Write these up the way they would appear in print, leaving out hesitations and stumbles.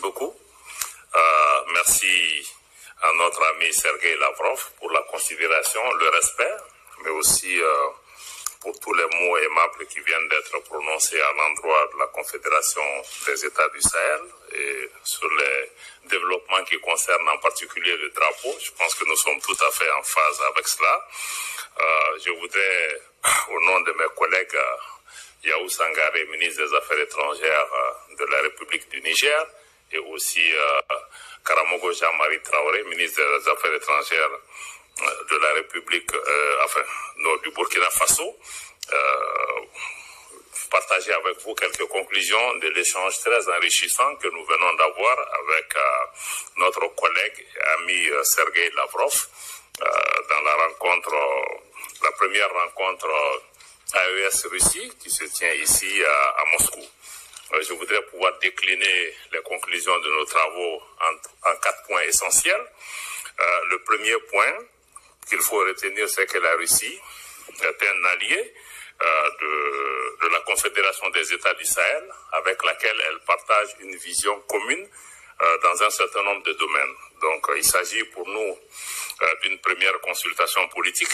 beaucoup. Merci à notre ami Sergueï Lavrov pour la considération, le respect, mais aussi pour tous les mots aimables qui viennent d'être prononcés à l'endroit de la Confédération des États du Sahel et sur les développements qui concernent en particulier le drapeau. Je pense que nous sommes tout à fait en phase avec cela. Je voudrais, au nom de mes collègues, Yahou Sangaré, ministre des Affaires étrangères de la République du Niger, et aussi Karamogo Jean-Marie Traoré, ministre des Affaires étrangères de la République, du Burkina Faso, partager avec vous quelques conclusions de l'échange très enrichissant que nous venons d'avoir avec notre collègue et ami Sergueï Lavrov dans la première rencontre AES-Russie qui se tient ici à Moscou. Je voudrais pouvoir décliner les conclusions de nos travaux en 4 points essentiels. Le premier point qu'il faut retenir, c'est que la Russie est un allié de la Confédération des États du Sahel, avec laquelle elle partage une vision commune dans un certain nombre de domaines. Donc, il s'agit pour nous d'une première consultation politique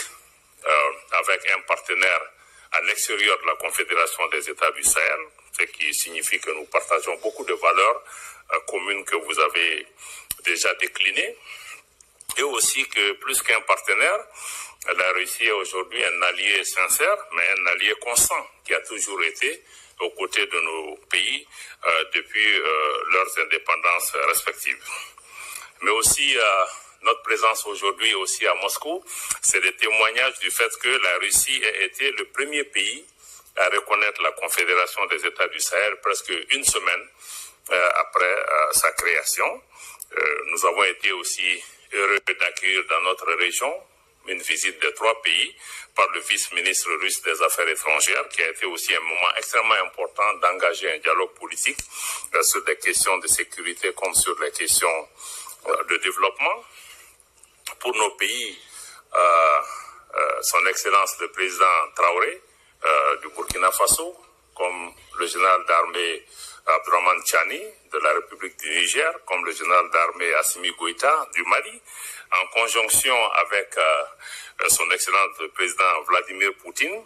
avec un partenaire à l'extérieur de la Confédération des États du Sahel, ce qui signifie que nous partageons beaucoup de valeurs communes que vous avez déjà déclinées, et aussi que plus qu'un partenaire, la Russie est aujourd'hui un allié sincère, mais un allié constant, qui a toujours été aux côtés de nos pays depuis leurs indépendances respectives. Mais aussi, notre présence aujourd'hui aussi à Moscou, c'est le témoignage du fait que la Russie a été le premier pays à reconnaître la Confédération des États du Sahel presque une semaine après sa création. Nous avons été aussi heureux d'accueillir dans notre région une visite de 3 pays par le vice-ministre russe des Affaires étrangères, qui a été aussi un moment extrêmement important d'engager un dialogue politique sur des questions de sécurité comme sur les questions de développement. Pour nos pays, son Excellence le président Traoré du Burkina Faso, comme le général d'armée Abdourahmane Tchani de la République du Niger, comme le général d'armée Assimi Goïta du Mali, en conjonction avec son Excellence le président Vladimir Poutine,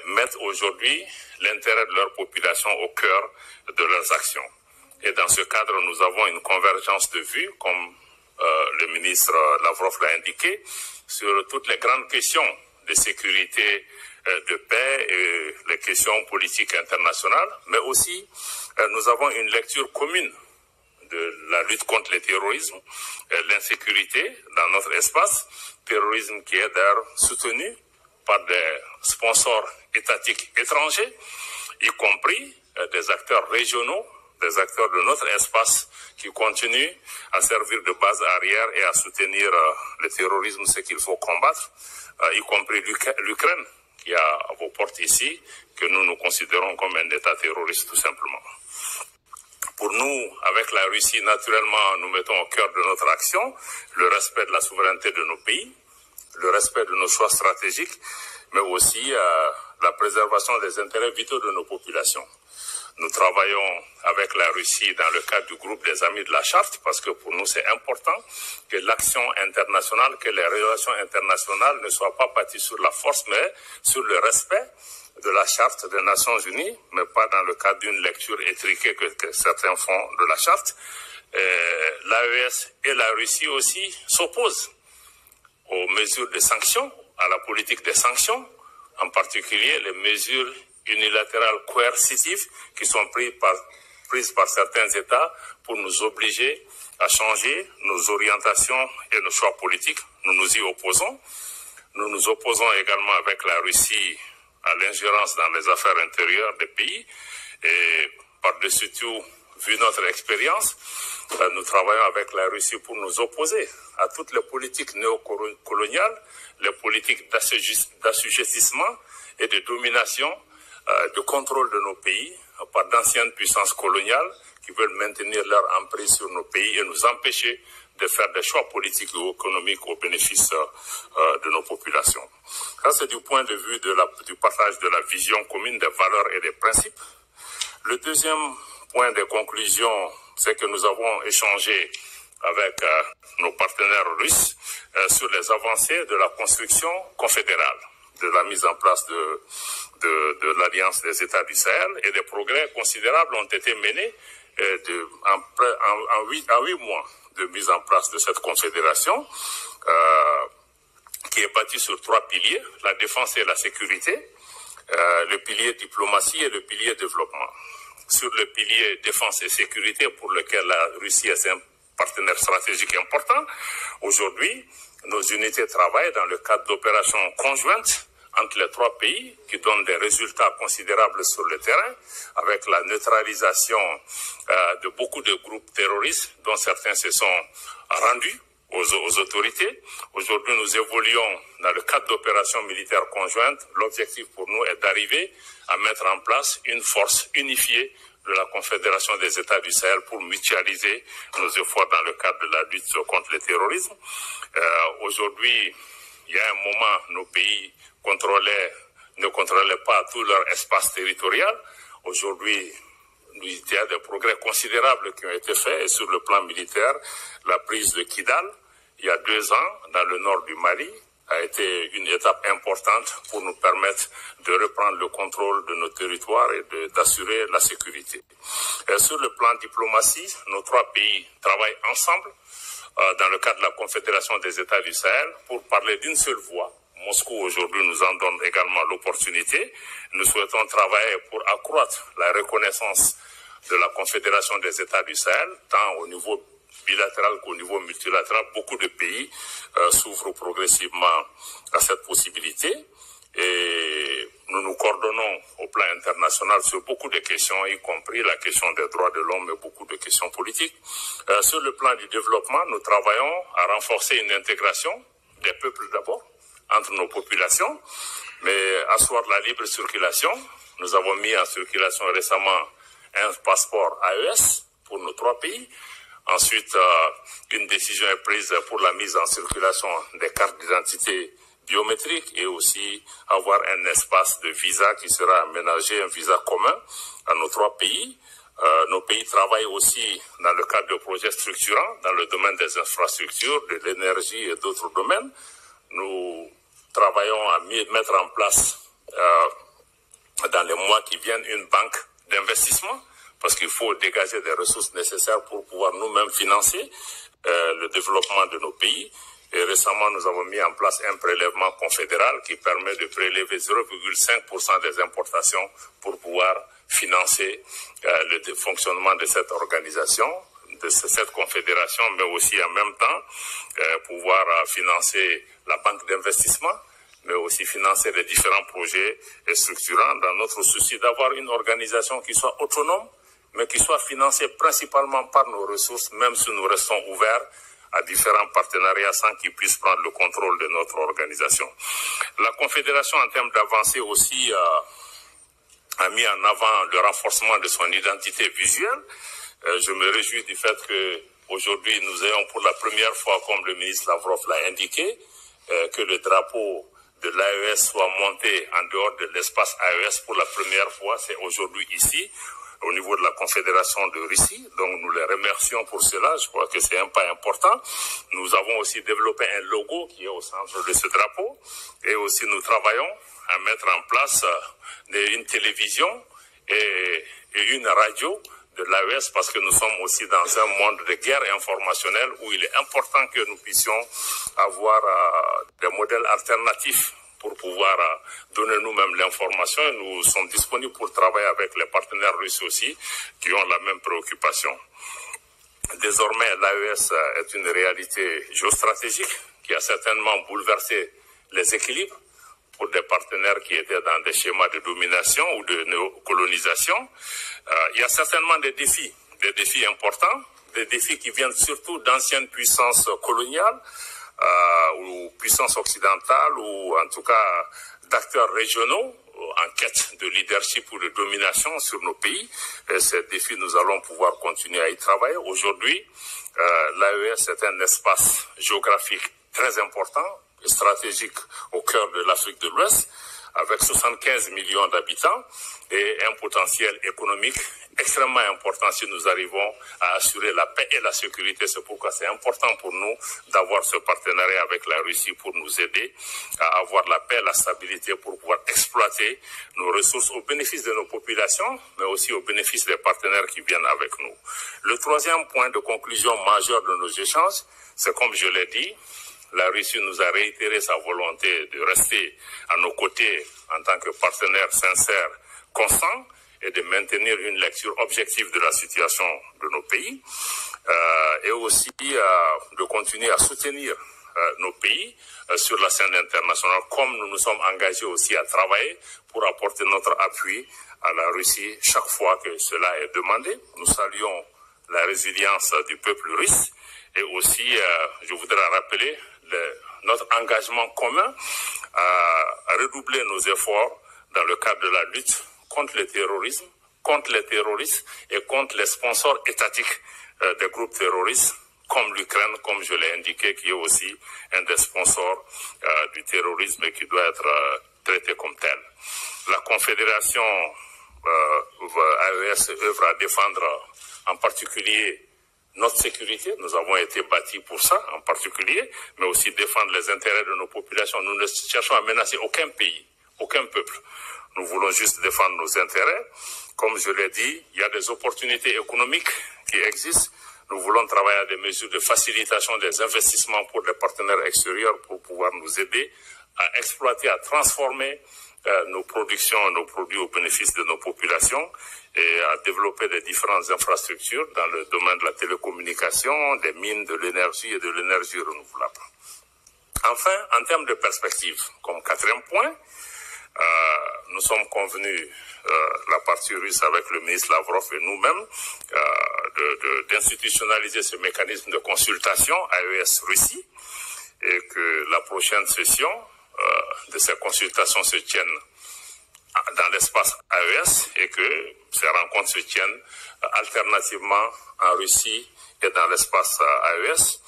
mettent aujourd'hui l'intérêt de leur population au cœur de leurs actions. Et dans ce cadre, nous avons une convergence de vues, comme le ministre Lavrov l'a indiqué, sur toutes les grandes questions de sécurité, de paix et les questions politiques internationales, mais aussi nous avons une lecture commune de la lutte contre le terrorisme, l'insécurité dans notre espace, terrorisme qui est d'ailleurs soutenu par des sponsors étatiques étrangers, y compris des acteurs régionaux, des acteurs de notre espace qui continuent à servir de base arrière et à soutenir le terrorisme, ce qu'il faut combattre, y compris l'Ukraine, qui a à vos portes ici, que nous considérons comme un État terroriste tout simplement. Pour nous, avec la Russie, naturellement, nous mettons au cœur de notre action le respect de la souveraineté de nos pays, le respect de nos choix stratégiques, mais aussi la préservation des intérêts vitaux de nos populations. Nous travaillons avec la Russie dans le cadre du groupe des Amis de la Charte, parce que pour nous c'est important que l'action internationale, que les relations internationales ne soient pas bâties sur la force, mais sur le respect de la Charte des Nations Unies, mais pas dans le cadre d'une lecture étriquée que certains font de la Charte. L'AES et la Russie aussi s'opposent aux mesures de sanctions, à la politique des sanctions, en particulier les mesures unilatérales coercitives qui sont prises par certains États pour nous obliger à changer nos orientations et nos choix politiques. Nous nous y opposons. Nous nous opposons également avec la Russie à l'ingérence dans les affaires intérieures des pays. Et par-dessus tout, vu notre expérience, nous travaillons avec la Russie pour nous opposer à toutes les politiques néocoloniales, les politiques d'assujettissement et de domination, de contrôle de nos pays par d'anciennes puissances coloniales qui veulent maintenir leur emprise sur nos pays et nous empêcher de faire des choix politiques ou économiques au bénéfice de nos populations. Ça, c'est du point de vue du partage de la vision commune des valeurs et des principes. Le deuxième point de conclusion c'est que nous avons échangé avec nos partenaires russes sur les avancées de la construction confédérale, de la mise en place de l'Alliance des États du Sahel, et des progrès considérables ont été menés en 8 mois de mise en place de cette confédération qui est bâtie sur 3 piliers, la défense et la sécurité, le pilier diplomatie et le pilier développement. Sur le pilier défense et sécurité, pour lequel la Russie est un partenaire stratégique important, aujourd'hui, nos unités travaillent dans le cadre d'opérations conjointes entre les 3 pays qui donnent des résultats considérables sur le terrain, avec la neutralisation de beaucoup de groupes terroristes dont certains se sont rendus aux autorités. Aujourd'hui, nous évoluons dans le cadre d'opérations militaires conjointes. L'objectif pour nous est d'arriver à mettre en place une force unifiée de la Confédération des États du Sahel pour mutualiser nos efforts dans le cadre de la lutte contre le terrorisme. Aujourd'hui, il y a un moment, nos pays ne contrôlaient pas tout leur espace territorial. Aujourd'hui, il y a des progrès considérables qui ont été faits, et sur le plan militaire, la prise de Kidal, il y a 2 ans, dans le nord du Mali, a été une étape importante pour nous permettre de reprendre le contrôle de nos territoires et d'assurer la sécurité. Et sur le plan diplomatie, nos 3 pays travaillent ensemble dans le cadre de la Confédération des États du Sahel pour parler d'une seule voix. Moscou aujourd'hui nous en donne également l'opportunité. Nous souhaitons travailler pour accroître la reconnaissance de la Confédération des États du Sahel, tant au niveau bilatéral qu'au niveau multilatéral. Beaucoup de pays s'ouvrent progressivement à cette possibilité, et nous nous coordonnons au plan international sur beaucoup de questions, y compris la question des droits de l'homme et beaucoup de questions politiques. Sur le plan du développement, nous travaillons à renforcer une intégration des peuples d'abord, entre nos populations, mais asseoir la libre circulation. Nous avons mis en circulation récemment un passeport AES pour nos 3 pays. Ensuite, une décision est prise pour la mise en circulation des cartes d'identité biométriques et aussi avoir un espace de visa qui sera aménagé, un visa commun à nos 3 pays. Nos pays travaillent aussi dans le cadre de projets structurants dans le domaine des infrastructures, de l'énergie et d'autres domaines. Nous travaillons à mettre en place dans les mois qui viennent une banque d'investissement, parce qu'il faut dégager des ressources nécessaires pour pouvoir nous-mêmes financer le développement de nos pays. Et récemment, nous avons mis en place un prélèvement confédéral qui permet de prélever 0,5% des importations pour pouvoir financer le fonctionnement de cette organisation, de cette confédération, mais aussi en même temps pouvoir financer la banque d'investissement, mais aussi financer les différents projets structurants dans notre souci d'avoir une organisation qui soit autonome, mais qui soit financée principalement par nos ressources, même si nous restons ouverts à différents partenariats sans qu'ils puissent prendre le contrôle de notre organisation. La Confédération, en termes d'avancée aussi, a mis en avant le renforcement de son identité visuelle. Je me réjouis du fait que aujourd'hui nous ayons pour la première fois, comme le ministre Lavrov l'a indiqué, que le drapeau de l'AES soit monté en dehors de l'espace AES pour la première fois. C'est aujourd'hui ici, au niveau de la Confédération de Russie. Donc nous les remercions pour cela. Je crois que c'est un pas important. Nous avons aussi développé un logo qui est au centre de ce drapeau. Et aussi nous travaillons à mettre en place une télévision et une radio de l'AES, parce que nous sommes aussi dans un monde de guerre informationnelle où il est important que nous puissions avoir des modèles alternatifs pour pouvoir donner nous-mêmes l'information. Et nous sommes disponibles pour travailler avec les partenaires russes aussi qui ont la même préoccupation. Désormais, l'AES est une réalité géostratégique qui a certainement bouleversé les équilibres pour des partenaires qui étaient dans des schémas de domination ou de néocolonisation. Il y a certainement des défis importants, des défis qui viennent surtout d'anciennes puissances coloniales ou puissances occidentales, ou en tout cas d'acteurs régionaux en quête de leadership ou de domination sur nos pays. Et ces défis, nous allons pouvoir continuer à y travailler. Aujourd'hui, l'AES est un espace géographique très important, stratégique au cœur de l'Afrique de l'Ouest, avec 75 millions d'habitants et un potentiel économique extrêmement important si nous arrivons à assurer la paix et la sécurité. C'est pourquoi c'est important pour nous d'avoir ce partenariat avec la Russie pour nous aider à avoir la paix, la stabilité pour pouvoir exploiter nos ressources au bénéfice de nos populations, mais aussi au bénéfice des partenaires qui viennent avec nous. Le troisième point de conclusion majeur de nos échanges, c'est comme je l'ai dit, la Russie nous a réitéré sa volonté de rester à nos côtés en tant que partenaire sincère, constant, et de maintenir une lecture objective de la situation de nos pays, et aussi de continuer à soutenir nos pays sur la scène internationale, comme nous nous sommes engagés aussi à travailler pour apporter notre appui à la Russie chaque fois que cela est demandé. Nous saluons la résilience du peuple russe et aussi, je voudrais rappeler notre engagement commun à redoubler nos efforts dans le cadre de la lutte contre le terrorisme, contre les terroristes et contre les sponsors étatiques des groupes terroristes, comme l'Ukraine, comme je l'ai indiqué, qui est aussi un des sponsors du terrorisme et qui doit être traité comme tel. La Confédération AES œuvre à défendre en particulier notre sécurité. Nous avons été bâtis pour ça en particulier, mais aussi défendre les intérêts de nos populations. Nous ne cherchons à menacer aucun pays, aucun peuple. Nous voulons juste défendre nos intérêts. Comme je l'ai dit, il y a des opportunités économiques qui existent. Nous voulons travailler à des mesures de facilitation des investissements pour les partenaires extérieurs pour pouvoir nous aider à exploiter, à transformer nos productions, nos produits au bénéfice de nos populations et à développer des différentes infrastructures dans le domaine de la télécommunication, des mines, de l'énergie et de l'énergie renouvelable. Enfin, en termes de perspective, comme quatrième point, nous sommes convenus, la partie russe avec le ministre Lavrov et nous-mêmes, d'institutionnaliser ce mécanisme de consultation AES-Russie et que la prochaine session de ces consultations se tienne dans l'espace AES et que ces rencontres se tiennent alternativement en Russie et dans l'espace AES.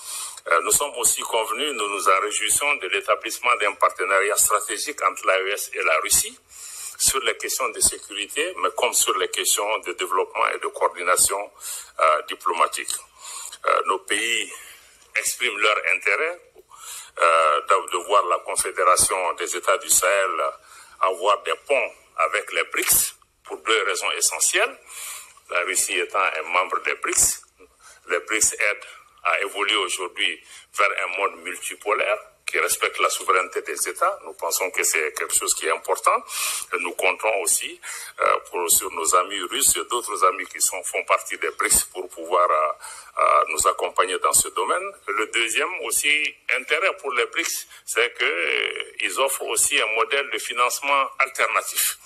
Nous sommes aussi convenus, nous nous en réjouissons de l'établissement d'un partenariat stratégique entre l'AES et la Russie sur les questions de sécurité, mais comme sur les questions de développement et de coordination diplomatique. Nos pays expriment leur intérêt de voir la Confédération des États du Sahel avoir des ponts avec les BRICS pour deux raisons essentielles. La Russie étant un membre des BRICS, les BRICS aident à évoluer aujourd'hui vers un monde multipolaire qui respecte la souveraineté des États. Nous pensons que c'est quelque chose qui est important. Et nous comptons aussi sur nos amis russes et d'autres amis qui font partie des BRICS pour pouvoir nous accompagner dans ce domaine. Le deuxième aussi intérêt pour les BRICS, c'est qu'ils offrent aussi un modèle de financement alternatif.